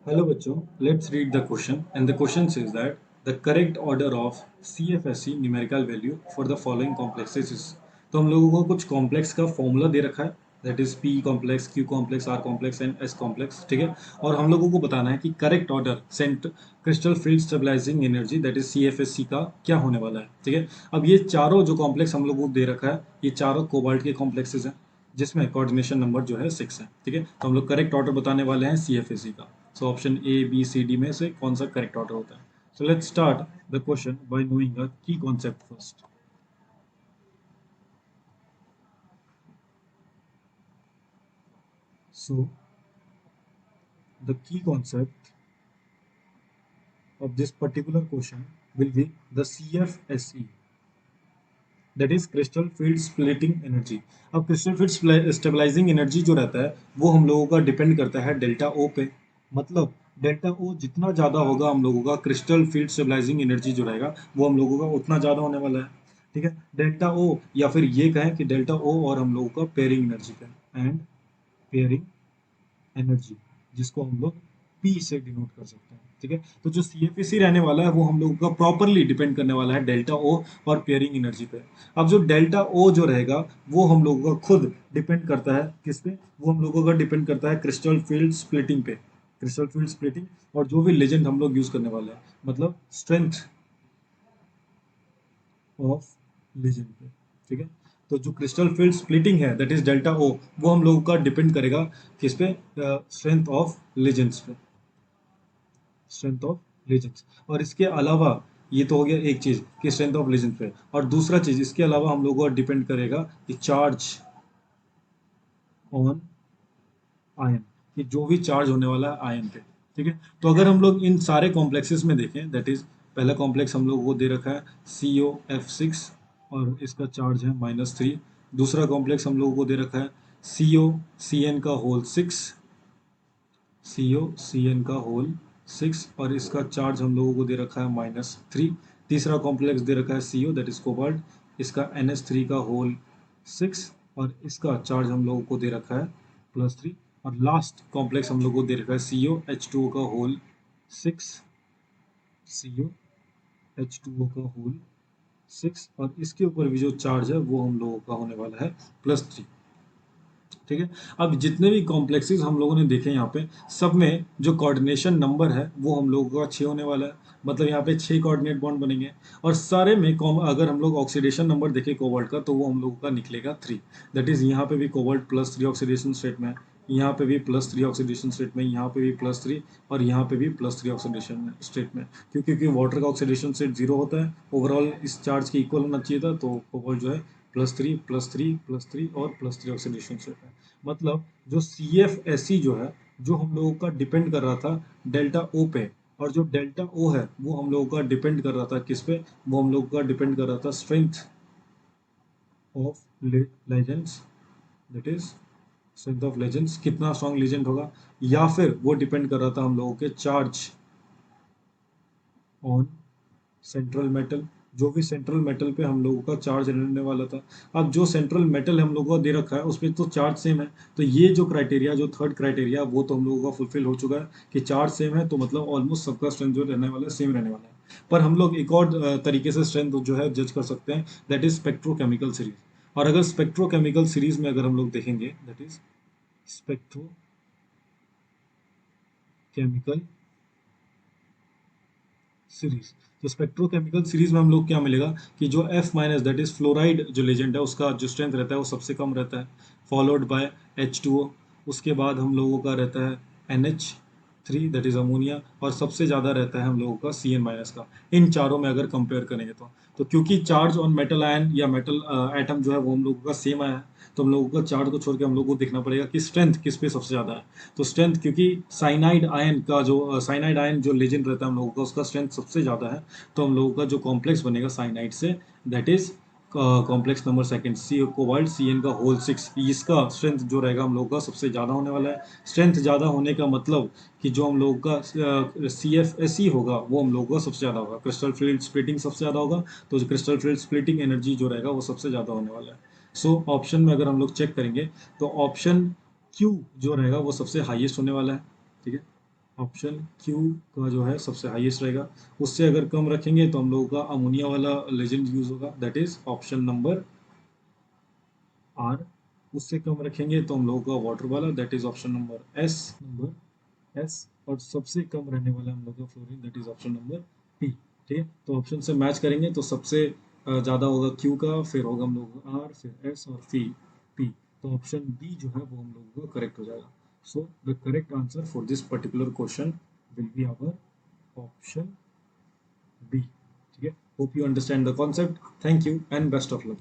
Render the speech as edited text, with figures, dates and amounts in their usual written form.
Hello बच्चों, let's read the question and the question says that the correct order of CFSE numerical value for the following complexes is। तो हम लोगों को कुछ complex का formula दे रखा है, that is P complex, Q complex, R complex and S complex, ठीक है। और हम लोगों को बताना है कि करेक्ट ऑर्डर सेंट crystal field stabilising energy that is CFSE का क्या होने वाला है, ठीक है। अब ये चारों जो कॉम्प्लेक्स हम लोगों को दे रखा है, ये चारों कोबाल्ट के कॉम्प्लेक्सेस हैं जिसमें कोऑर्डिनेशन नंबर जो है 6 है, ठीक है। तो हम लोग करेक्ट ऑर्डर बताने वाले हैं CFSE का। So option A B C D में से कौन सा करेक्ट ऑर्डर होता है। So let's start the question by knowing a key concept first. So the key concept of this particular question will be the CFSE, that is crystal field splitting energy। अब crystal field stabilizing energy जो रहता है वो हम लोगों का depend करता है डेल्टा ओ पे। मतलब डेल्टा ओ जितना ज़्यादा होगा हम लोगों का क्रिस्टल फील्ड स्टेबलाइजिंग एनर्जी जो रहेगा वो हम लोगों का उतना ज़्यादा होने वाला है, ठीक है। डेल्टा ओ या फिर ये कहें कि डेल्टा ओ और हम लोगों का पेयरिंग एनर्जी का एंड पेयरिंग एनर्जी जिसको हम लोग पी से डिनोट कर सकते हैं, ठीक है। तो जो CFEC रहने वाला है वो हम लोगों का प्रॉपरली डिपेंड करने वाला है डेल्टा ओ और पेयरिंग एनर्जी पे। अब जो डेल्टा ओ जो रहेगा वो हम लोगों का खुद डिपेंड करता है किस पे, वो हम लोगों का डिपेंड करता है क्रिस्टल फील्ड स्प्लिटिंग पे। क्रिस्टल फील्ड स्प्लिटिंग और जो भी लेजेंड हम लोग यूज करने वाले हैं, मतलब स्ट्रेंथ ऑफ लीजन पे, ठीक है। तो जो क्रिस्टल फील्ड स्प्लिटिंग है दैट इज डेल्टा ओ, वो हम लोगों का डिपेंड करेगा किस पे, स्ट्रेंथ ऑफ लीजेंड्स पे, स्ट्रेंथ ऑफ लीजेंड्स। और इसके अलावा ये तो हो गया एक चीज कि स्ट्रेंथ ऑफ लीजेंड्स पे, और दूसरा चीज इसके अलावा हम लोगों का डिपेंड करेगा कि चार्ज ऑन आयन, कि जो भी चार्ज होने वाला है आयन पे, ठीक है। तो अगर हम लोग इन सारे कॉम्प्लेक्सेस में देखें, दैट इज पहला कॉम्प्लेक्स हम लोगों को दे रखा है COF6 और इसका चार्ज है -3। दूसरा कॉम्प्लेक्स हम लोगों को दे रखा है COCN का होल 6, COCN का होल 6 और इसका चार्ज हम लोगों को दे रखा है -3। तीसरा कॉम्प्लेक्स दे रखा है CO दैट इज कोबाल्ट, इसका NH3 का होल 6 और इसका चार्ज हम लोगों को दे रखा है +3। और लास्ट कॉम्प्लेक्स हम लोग को दे रखा है COH2O का होल 6, COH2O का होल 6 और इसके ऊपर भी जो चार्ज है वो हम लोगों का होने वाला है +3, ठीक है। अब जितने भी कॉम्प्लेक्सेस हम लोगों ने देखे यहाँ पे, सब में जो कोऑर्डिनेशन नंबर है वो हम लोगों का 6 होने वाला है। मतलब यहाँ पे 6 कोऑर्डिनेट बॉन्ड बनेंगे और सारे में अगर हम लोग ऑक्सीडेशन नंबर देखें कोबाल्ट का तो वो हम लोगों का निकलेगा 3। दैट इज यहाँ पे भी कोबाल्ट +3 ऑक्सीडेशन स्टेट में है, यहाँ पे भी +3 ऑक्सीडेशन स्टेट में, यहाँ पे भी +3 और यहाँ पे भी +3 ऑक्सीडेशन स्टेट में। क्योंकि वाटर का ऑक्सीडेशन स्टेट 0 होता है, ओवरऑल इस चार्ज के इक्वल होना चाहिए था, तो कोबाल्ट जो है +3 +3 +3 और +3 ऑक्सीडेशन स्टेट है। मतलब जो CFSE जो है, जो हम लोगों का डिपेंड कर रहा था डेल्टा ओ पे, और जो डेल्टा ओ है वो हम लोगों का डिपेंड कर रहा था किस पे, वो हम लोगों का डिपेंड कर रहा था strength of legends, that is strength of legends, कितना स्ट्रॉन्ग लेजेंड होगा, या फिर वो डिपेंड कर रहा था हम लोगों के चार्ज ऑन सेंट्रल मेटल, जो भी सेंट्रल मेटल पे हम लोगों का चार्ज रहने वाला था। अब जो सेंट्रल मेटल हम लोगों को दे रखा है उसमें तो चार्ज सेम है, तो ये जो क्राइटेरिया, जो थर्ड क्राइटेरिया, वो तो हम लोगों का फुलफिल हो चुका है कि चार्ज सेम है, तो मतलब ऑलमोस्ट सबका स्ट्रेंथ जो रहने वाला है सेम रहने वाला है। पर हम लोग एक और तरीके से स्ट्रेंथ जो है जज कर सकते हैं, दैट इज स्पेक्ट्रोकेमिकल सीरीज। और अगर स्पेक्ट्रोकेमिकल सीरीज में अगर हम लोग देखेंगे, दैट इज स्पेक्ट्रोकेमिकल सीरीज, तो स्पेक्ट्रोकेमिकल सीरीज में हम लोग क्या मिलेगा कि जो F- दैट इज फ्लोराइड जो लेजेंड है उसका जो स्ट्रेंथ रहता है वो सबसे कम रहता है, फॉलोड बाय H2O। उसके बाद हम लोगों का रहता है NH3 दैट इज अमोनिया, और सबसे ज़्यादा रहता है हम लोगों का CN- का। इन चारों में अगर कंपेयर करेंगे तो क्योंकि चार्ज ऑन मेटल आयन या मेटल एटम जो है वो हम लोगों का सेम आया है, तो हम लोगों का चार्ज को छोड़ के हम लोगों को देखना पड़ेगा कि स्ट्रेंथ किस पे सबसे ज़्यादा है। तो स्ट्रेंथ, क्योंकि साइनाइड आयन का जो साइनाइड आयन जो लेजेंड रहता है हम लोगों का उसका स्ट्रेंथ सबसे ज़्यादा है, तो हम लोगों का जो कॉम्प्लेक्स बनेगा साइनाइड से, that is complex number second C cobalt CN का होल 6, इसका स्ट्रेंथ जो रहेगा हम लोगों का सबसे ज़्यादा होने वाला है। स्ट्रेंथ ज़्यादा होने का मतलब कि जो हम लोगों का CFSE होगा वो हम लोगों का सबसे ज़्यादा होगा, क्रिस्टल फील्ड स्प्लिटिंग सबसे ज़्यादा होगा, तो जो क्रिस्टल फील्ड स्प्लिटिंग एनर्जी जो रहेगा वो सबसे ज़्यादा होने वाला है। सो ऑप्शन में अगर हम लोग चेक करेंगे तो ऑप्शन क्यू जो रहेगा वो सबसे हाईएस्ट होने वाला है, ठीक है। ऑप्शन क्यू का जो है सबसे हाईएस्ट रहेगा। उससे अगर कम रखेंगे तो हम लोगों का अमोनिया वाला लेजेंड यूज होगा, that is option number R. उससे कम रखेंगे तो हम लोगों का वाटर वाला, that is option number S. और सबसे कम रहने वाला हम लोग का fluorine, that is option number P. ठीक है, तो ऑप्शन से मैच करेंगे तो सबसे ज़्यादा होगा क्यू का, फिर होगा हम लोग का आर, फिर एस और फिर पी। तो ऑप्शन बी जो है वो हम लोगों का करेक्ट हो जाएगा। So the correct answer for this particular question will be our option B. ठीक है, hope you understand the concept. Thank you and best of luck.